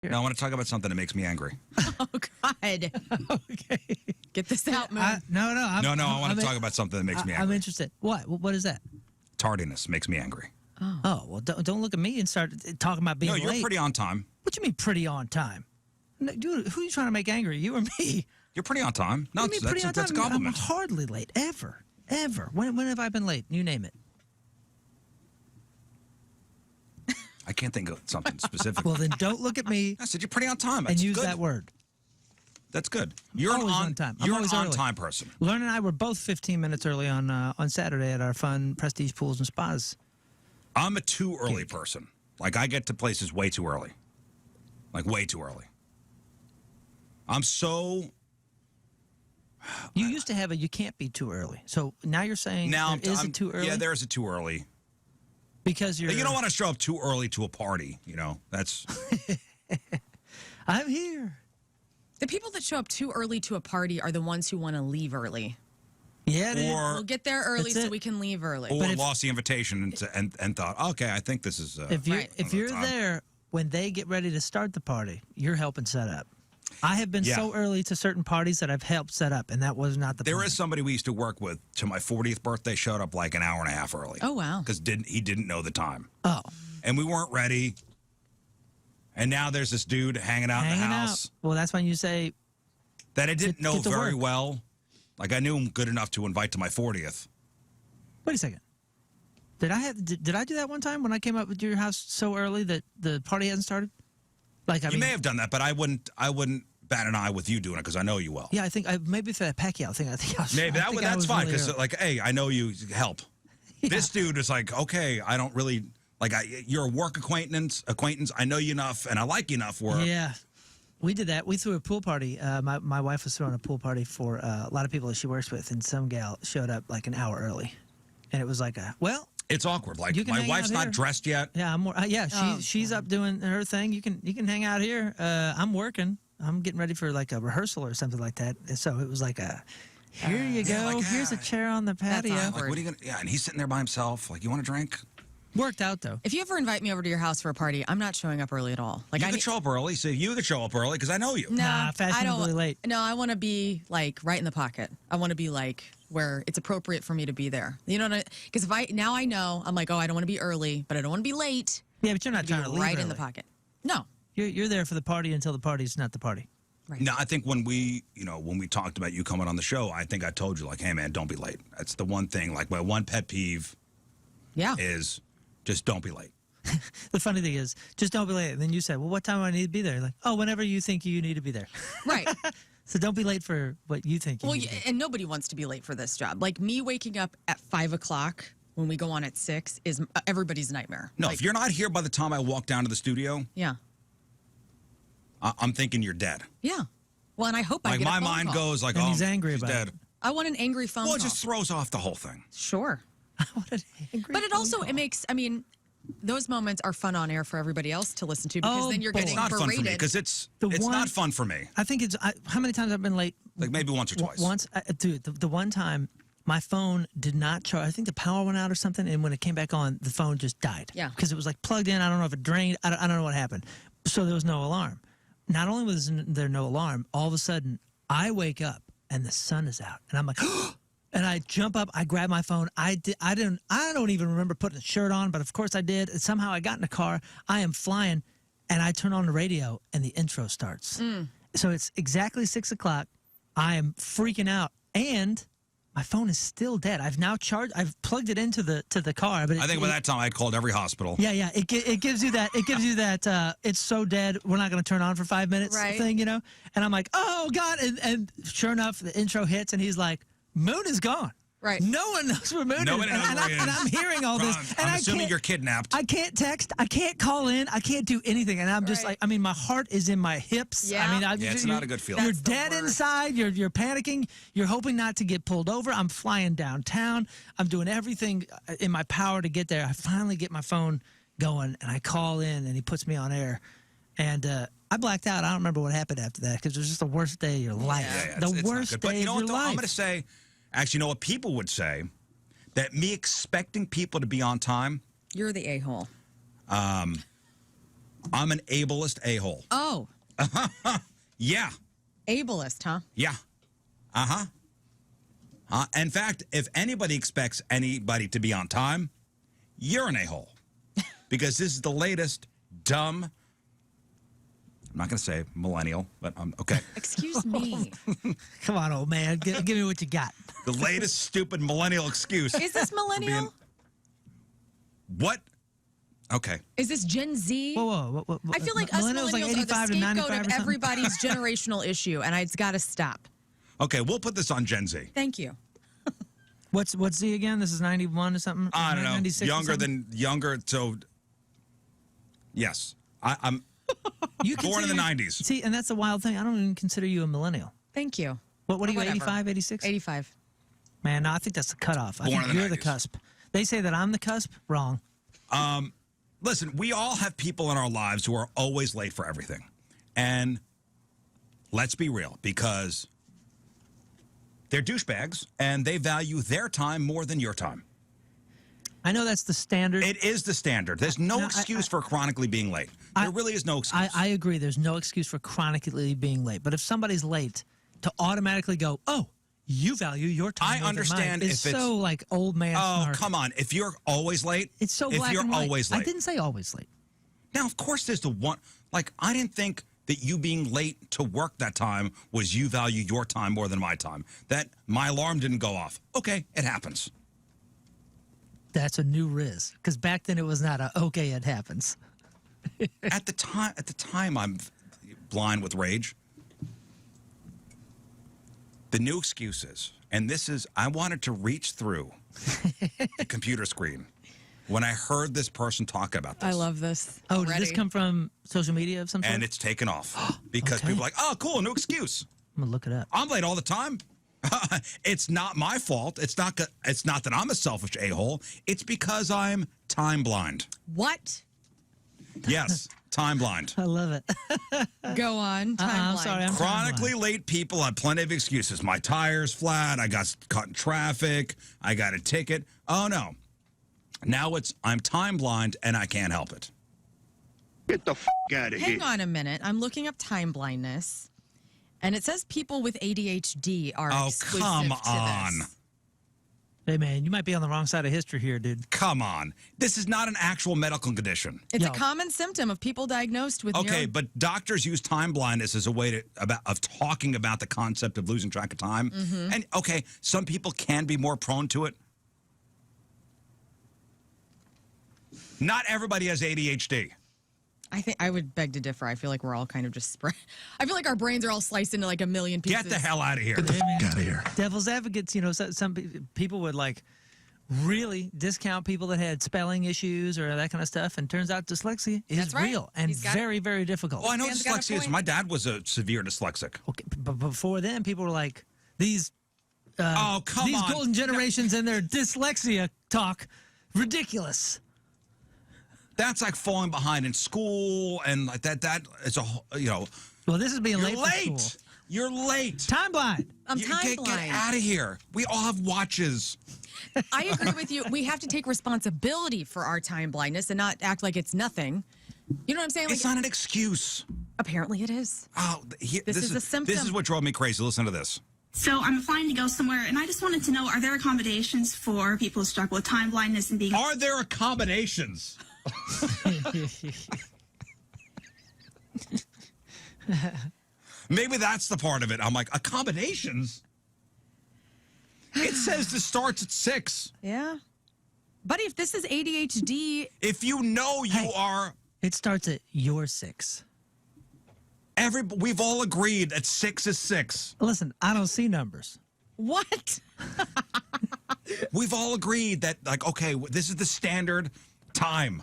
No, I want to talk about something that makes me angry. Oh, God. Okay. Get this out, Moon. No. I want to talk about something that makes me angry. I'm interested. What is that? Tardiness makes me angry. Oh, well, don't look at me and start talking about being No, you're late. pretty on time. What do you mean pretty on time? No, dude, who are you trying to make angry, you or me? You're pretty on time. No, What do you mean pretty on time? that's a compliment. I'm hardly late, ever. When have I been late? You name it. I can't think of something specific. Well, then don't look at me I said you're pretty on time. and That's use good. that word. That's good. You're Always on time. I'm You're an always early. on-time person. Lauren and I were both 15 minutes early on Saturday at our fun Prestige Pools and Spas. I'm a too early person. Like, I get to places way too early. Like, way too early. I'm so... You used to have a you can't be too early. So now you're saying is it too early? Yeah, there's a too early. Because you're... You don't want to show up too early to a party, you know? That's... I'm here. The people that show up too early to a party are the ones who want to leave early. Yeah, dude. We'll get there early That's so it. we can leave early. Or lost the invitation and thought, okay, I think this is... If you're, Right. if you're time. there when they get ready to start the party, you're helping set up. I have been so early to certain parties that I've helped set up, and that was not the There plan. is somebody we used to work with to my 40th birthday, showed up like an hour and a half early. Oh, wow. Because he didn't know the time. Oh. And we weren't ready. And now there's this dude hanging out in the house Well, that's when you say, that I didn't know get to very work. well. Like, I knew him good enough to invite to my 40th. wait a second. Did I do that one time when I came up with your house so early that the party hasn't started? Like, You may have done that, but I wouldn't bat an eye with you doing it because I know you well. Yeah, I think maybe for that Pacquiao thing, I think I was. Maybe I think I that's was fine really because, early. like, hey, I know you help. Yeah. This dude is like, okay, I don't really like. You're a work acquaintance. I know you enough, and I like you enough. Where Yeah, we did that. We threw a pool party. My wife was throwing a pool party for a lot of people that she works with, and some gal showed up like an hour early, and it was like it's awkward. Like, You can my hang wife's out not here. dressed yet. yeah, I'm more. She's up doing her thing. You can hang out here. I'm working. I'm getting ready for like a rehearsal or something like that. And so it was like here you go. Yeah, like, Here's a chair on the patio. awkward. Like, what are you gonna? Yeah, and he's sitting there by himself. Like, you want a drink? Worked out though. If you ever invite me over to your house for a party, I'm not showing up early at all. Like, You could show up early. So you could show up early because I know you. No, Nah, fashionably late. No, I want to be like right in the pocket. I want to be like where it's appropriate for me to be there. You know what I? Because now I know I'm like, oh, I don't want to be early, but I don't want to be late. Yeah, but you're not trying to leave right in early. the pocket. No. You're there for the party until the party's not the party. Right. No, I think when we talked about you coming on the show, I think I told you, like, hey, man, don't be late. That's the one thing. Like, my one pet peeve Yeah. is just don't be late. The funny thing is, just don't be late. And then you said, well, what time do I need to be there? Like, oh, whenever you think you need to be there. Right. So don't be late for what you think you Well, need to be. and nobody wants to be late for this job. Like me waking up at 5 o'clock when we go on at 6 is everybody's nightmare. No, Like, if you're not here by the time I walk down to the studio, yeah. I'm thinking you're dead. Yeah. Well, and I hope I Like, get a my phone mind call. goes like, And oh, he's angry she's about dead. it. I want an angry phone Well, call. it just throws off the whole thing. Sure. What an angry But it phone also, call. it makes, I mean, those moments are fun on air for everybody else to listen to because Oh, then you're boy. getting It's not berated. fun for me because it's The not one- fun for me. I think how many times I've been late? Like, maybe once or twice. Once, dude, the one time my phone did not charge. I think the power went out or something, and when it came back on, the phone just died. Yeah. Because it was like plugged in. I don't know if it drained. I don't know what happened. So there was no alarm. Not only was there no alarm, all of a sudden I wake up and the sun is out, and I'm like, and I jump up. I grab my phone. I don't even remember putting a shirt on, but of course I did. And somehow I got in the car. I am flying, and I turn on the radio, and the intro starts. So it's exactly 6 o'clock. I am freaking out, and my phone is still dead. I've now charged. I've plugged it into the car. But I think by that time I called every hospital. yeah. It gives you that. It gives you that. It's so dead. We're not going to turn on for 5 minutes. Right. Thing, you know. And I'm like, oh God. And sure enough, the intro hits, and he's like, Moon is gone. Right. No one knows where Moon Nobody is. knows And where he is. I'm hearing all this. And I'm I assuming can't- you're kidnapped. I can't text. I can't call in. I can't do anything. And I'm just Right. like, I mean, my heart is in my hips. Yeah. I mean, Yeah, it's not a good feeling. You're That's the dead worst. inside. You're panicking. You're hoping not to get pulled over. I'm flying downtown. I'm doing everything in my power to get there. I finally get my phone going, and I call in, and he puts me on air. And I blacked out. I don't remember what happened after that because it was just the worst day of your life. Yeah, the it's not worst good. day But you know of what, your though? life. I'm going to say, actually, you know what people would say? That me expecting people to be on time You're the a-hole. I'm an ableist a-hole. Oh, Yeah. ableist, huh? Yeah. Uh-huh. In fact, if anybody expects anybody to be on time, you're an a-hole. Because this is the latest dumb, I'm not going to say millennial, but okay. Excuse me. Come on, old man. Give me what you got. The latest stupid millennial excuse. Is this millennial? What? Okay. Is this Gen Z? Whoa. I feel like us millennials like are the 85 to scapegoat 95 of or something? everybody's generational issue, and it's got to stop. Okay, we'll put this on Gen Z. Thank you. What's Z again? This is 91 or something? I don't know. 96 or something? Younger, so yes. I'm born in the 90s. See, and that's the wild thing. I don't even consider you a millennial. Thank you. What are you, Whatever. 85, 86? 85. Man, no, I think that's the cutoff. I Born think in the you're the 90s. cusp. They say that I'm the cusp. Wrong. Listen, we all have people in our lives who are always late for everything. And let's be real, because they're douchebags and they value their time more than your time. I know that's the standard. It is the standard. There's no No, excuse for chronically being late. There really is no excuse. I agree. There's no excuse for chronically being late. But if somebody's late, to automatically go, oh, you value your time. I more than understand mine, if is it's- so like old man. Oh, snark. come on. If you're always late, It's so if black you're and white. always late. I didn't say always late. Now, of course, there's the one. Like, I didn't think that you being late to work that time was you value your time more than my time. That my alarm didn't go off. Okay, it happens. That's a new riz. Because back then it was not a okay. It happens. At the time, I'm blind with rage. The new excuse is, and this is, I wanted to reach through the computer screen when I heard this person talk about this. I love this. Oh, did already. this come from social media of some sort? And it's taken off because Okay. people are like, oh, cool, new excuse. I'm gonna look it up. I'm late all the time. It's not my fault. It's not that I'm a selfish a-hole. It's because I'm time blind. What? Yes, time blind. I love it. Go on. I'm Timeline. sorry. I'm Chronically late people have plenty of excuses. My tire's flat. I got caught in traffic. I got a ticket. Oh, no. Now I'm time blind and I can't help it. Get the f*** out of here. Hang on a minute. I'm looking up time blindness, and it says people with ADHD are Oh, exclusive come to on. this. Hey, man, you might be on the wrong side of history here, dude. Come on. This is not an actual medical condition. It's Yo. a common symptom of people diagnosed with Okay, but doctors use time blindness as a way of talking about the concept of losing track of time. Mm-hmm. And okay, some people can be more prone to it. Not everybody has ADHD. I think I would beg to differ. I feel like we're all kind of just spread. I feel like our brains are all sliced into like a million pieces. Get the hell out of here. Hey, man. Out of here. Devil's advocates, you know, some people would like really discount people that had spelling issues or that kind of stuff. And turns out dyslexia is That's right. real and He's got- very, very difficult. Oh, I know Dan's got a dyslexia is. point. My dad was a severe dyslexic. Okay, but before then, people were like, these Oh, come these on. golden generations and their dyslexia talk, ridiculous. That's like falling behind in school and like that. That is Well, this is being you're late for late. school. You're late. Time blind. I'm You time get blind. out of here. We all have watches. I agree with you. We have to take responsibility for our time blindness and not act like it's nothing. You know what I'm saying? Like, It's not an excuse. apparently it is. Oh, This is a symptom. This is what drove me crazy. Listen to this. So I'm applying to go somewhere, and I just wanted to know, are there accommodations for people who struggle with time blindness and being... Are there accommodations? Maybe that's the part of it. I'm like, accommodations? It says this starts at 6. Yeah. Buddy, if this is ADHD, If you know you Hey. are, It starts at your 6. we've all agreed that 6 is 6. Listen, I don't see numbers. what? We've all agreed that, like, okay, this is the standard time.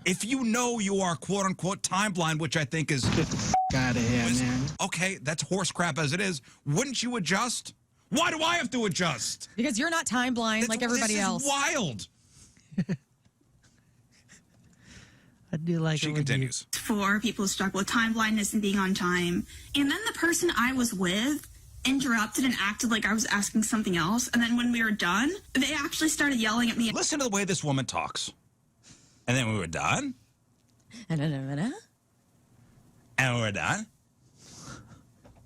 If you know you are quote unquote time blind, which I think is Out of here, man. okay, that's horse crap as it is, wouldn't you adjust? Why do I have to adjust? Because you're not time blind like everybody this else. Is wild. I do like She it when you- continues. for people who struggle with time blindness and being on time. And then the person I was with interrupted and acted like I was asking something else. And then when we were done, they actually started yelling at me. Listen to the way this woman talks. And then when we were done, And we're done.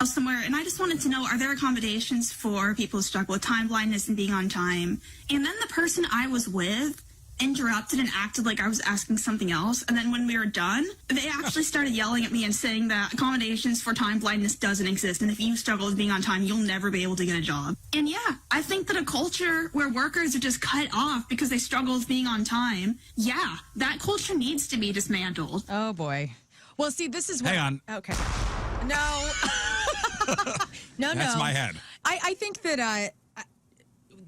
Somewhere, and I just wanted to know, are there accommodations for people who struggle with time blindness and being on time? And then the person I was with interrupted and acted like I was asking something else. And then when we were done, they actually started yelling at me and saying that accommodations for time blindness doesn't exist. And if you struggle with being on time, you'll never be able to get a job. And yeah, I think that a culture where workers are just cut off because they struggle with being on time, yeah, that culture needs to be dismantled. Oh, boy. Well, see, this is what... Hang on. Okay. No. No. That's my head. I think that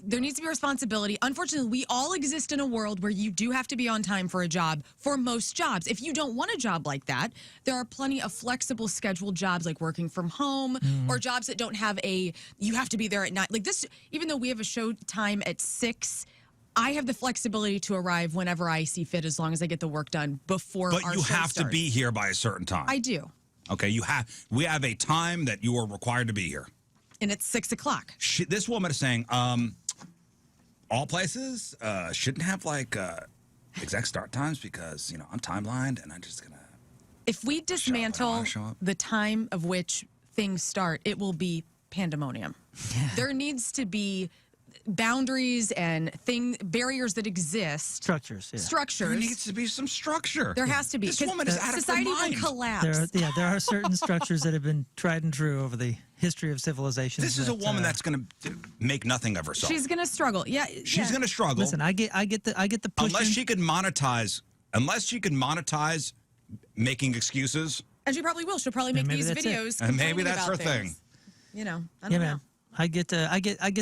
there needs to be responsibility. Unfortunately, we all exist in a world where you do have to be on time for a job, for most jobs. If you don't want a job like that, there are plenty of flexible scheduled jobs like working from home or jobs that don't have you have to be there at 9. Like this, even though we have a show time at 6, I have the flexibility to arrive whenever I see fit as long as I get the work done before our show starts. But you have to be here by a certain time. I do. Okay, we have a time that you are required to be here. And it's 6 o'clock. This woman is saying, all places shouldn't have like exact start times because, I'm time blind and I'm just going to. If we dismantle show up. the time of which things start, it will be pandemonium. Yeah. There needs to be boundaries and barriers that exist. Structures. Yeah. Structures. There needs to be some structure. There has to be. This 'cause woman is out of her society mind. will collapse. There are certain structures that have been tried and true over the history of civilization. This is a woman that's going to make nothing of herself. She's going to struggle. Yeah. She's going to struggle. Listen, I get the push. unless she could monetize making excuses. And she probably will. She'll probably make maybe these that's it. videos. And maybe complaining that's about her thing. things. I don't Yeah, know. man. I get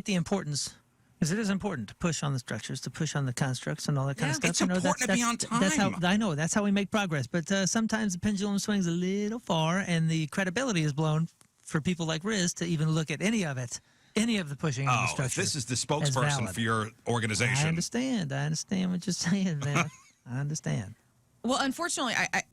the importance. Because it is important to push on the structures, to push on the constructs and all that kind of Yeah. stuff. It's important to be on time. That's how I know. That's how we make progress. But sometimes the pendulum swings a little far, and the credibility is blown for people like Riz to even look at any of the pushing on the Oh, structure. if this is the as spokesperson valid. for your organization. I understand what you're saying, man. I understand. Well, unfortunately, I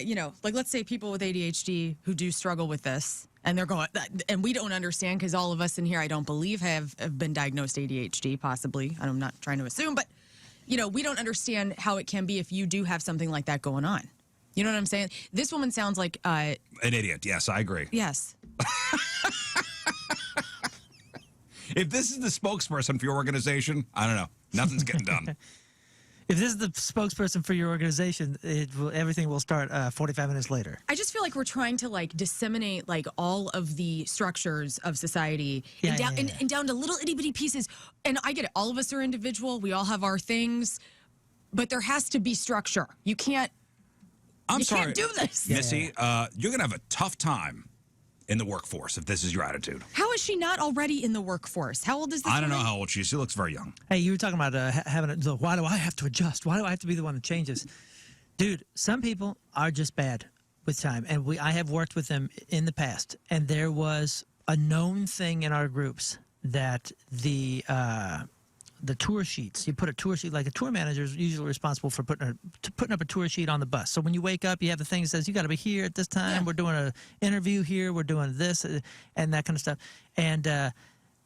like let's say people with ADHD who do struggle with this, and they're going, and we don't understand because all of us in here, I don't believe, have been diagnosed ADHD, possibly. I'm not trying to assume, but we don't understand how it can be if you do have something like that going on. You know what I'm saying? This woman sounds like An idiot. Yes, I agree. yes. If this is the spokesperson for your organization, I don't know. Nothing's getting done. If this is the spokesperson for your organization, everything will start 45 minutes later. I just feel like we're trying to disseminate all of the structures of society and down to little itty bitty pieces. And I get it. All of us are individual. We all have our things, but there has to be structure. You can't. I'm sorry. Can't do this. Missy, you're going to have a tough time in the workforce if this is your attitude. How is she not already in the workforce? How old is this I don't know woman? how old she is. She looks very young. Hey, you were talking about why do I have to adjust? Why do I have to be the one that changes? Dude, some people are just bad with time, and I have worked with them in the past, and there was a known thing in our groups that the tour sheets, you put a tour sheet, like a tour manager is usually responsible for putting up a tour sheet on the bus. So when you wake up, you have the thing that says, you got to be here at this time. Yeah. We're doing an interview here. We're doing this and that kind of stuff. And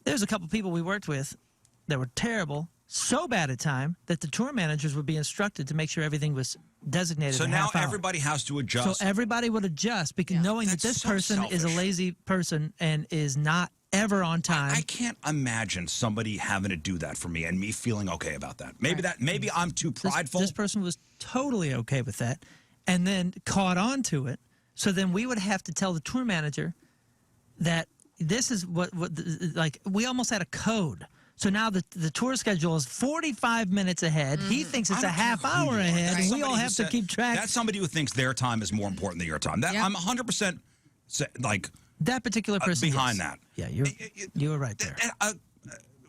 there's a couple people we worked with that were terrible, so bad at time that the tour managers would be instructed to make sure everything was designated. So a now half hour. everybody has to adjust. So everybody would adjust because knowing that That's this so person is a selfish. lazy person and is not ever on time. I can't imagine somebody having to do that for me and me feeling okay about that. Maybe I'm too prideful. This person was totally okay with that and then caught on to it. So then we would have to tell the tour manager that this is what we almost had a code. So now the tour schedule is 45 minutes ahead. He thinks it's a half hour ahead, and we all have to keep track. That's somebody who thinks their time is more important than your time. Yeah. I'm 100% that particular person behind yes. that. Yeah, you were right there.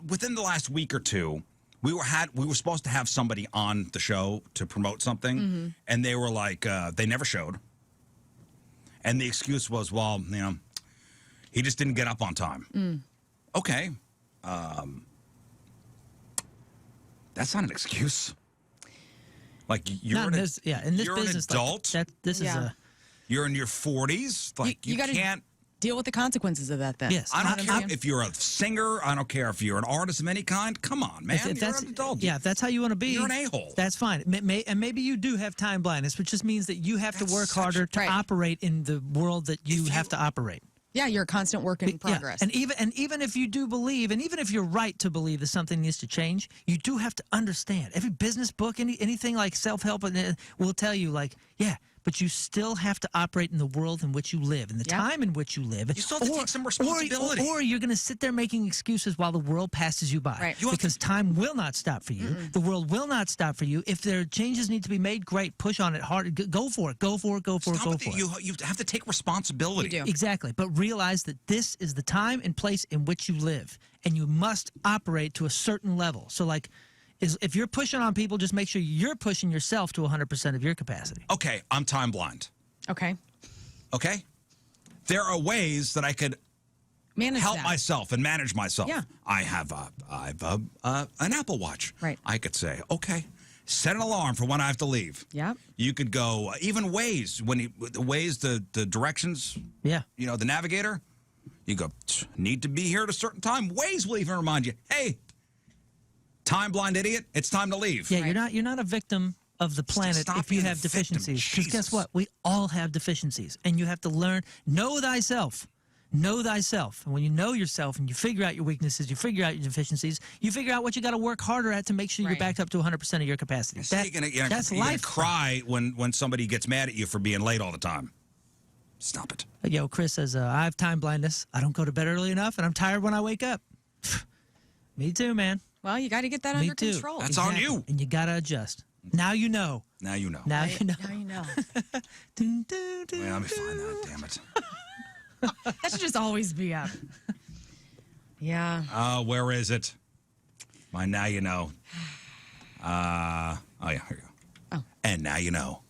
Within the last week or two, we were supposed to have somebody on the show to promote something, and they were like, they never showed. And the excuse was, well, he just didn't get up on time. Okay. That's not an excuse. Like you're Not in this, in this you're business, an adult. this is Yeah. a You're in your 40s. Like You you gotta- can't. Deal with the consequences of that then. Yes. I don't care if you're a singer. I don't care if you're an artist of any kind. Come on, man. If You're an adult. Yeah, if that's how you want to be, You're an a-hole. That's fine. And maybe you do have time blindness, which just means that you have to work harder to Right. operate in the world that you have to operate. Yeah, you're a constant work in progress. And even if you do believe, and even if you're right to believe that something needs to change, you do have to understand. Every business book, anything like self-help, will tell you, like, yeah, but you still have to operate in the world in which you live, in the time in which you live. You still have to take some responsibility. Or you're going to sit there making excuses while the world passes you by. Right. Because time will not stop for you. The world will not stop for you. If there are changes need to be made, great. Push on it hard. Go for it. Go for it. Go for it. Go for it. You have to take responsibility. You do. Exactly. But realize that this is the time and place in which you live, and you must operate to a certain level. So, like, if you're pushing on people, just make sure you're pushing yourself to 100% of your capacity. Okay, I'm time blind. Okay. Okay? There are ways that I could Manage help that. myself and manage myself. Yeah. I have an Apple Watch. Right. I could say, okay, set an alarm for when I have to leave. Yeah. You could go even Waze the directions. Yeah. You know, the navigator. You go, need to be here at a certain time. Waze will even remind you, hey, time blind idiot, it's time to leave. Yeah, you're not a victim of the planet Stop if you being a have victim. deficiencies. Because guess Jesus. what? We all have deficiencies, and you have to learn. Know thyself. Know thyself. And when you know yourself and you figure out your weaknesses, you figure out your deficiencies, you figure out what you got to work harder at to make sure you're Right. backed up to 100% of your capacity. So you're gonna That's you're gonna life. cry when somebody gets mad at you for being late all the time. Stop it. Yo, Chris says, I have time blindness. I don't go to bed early enough, and I'm tired when I wake up. Me too, man. Well, you got to get that Me under too. control. That's on you. And you got to adjust. Now you know. Now you know. Now you know. Now you know. Dun, dun, dun, Well, let me find that, damn it. That should just always be up. Yeah. Where is it? My now you know. Oh yeah, here you go. Oh. And now you know.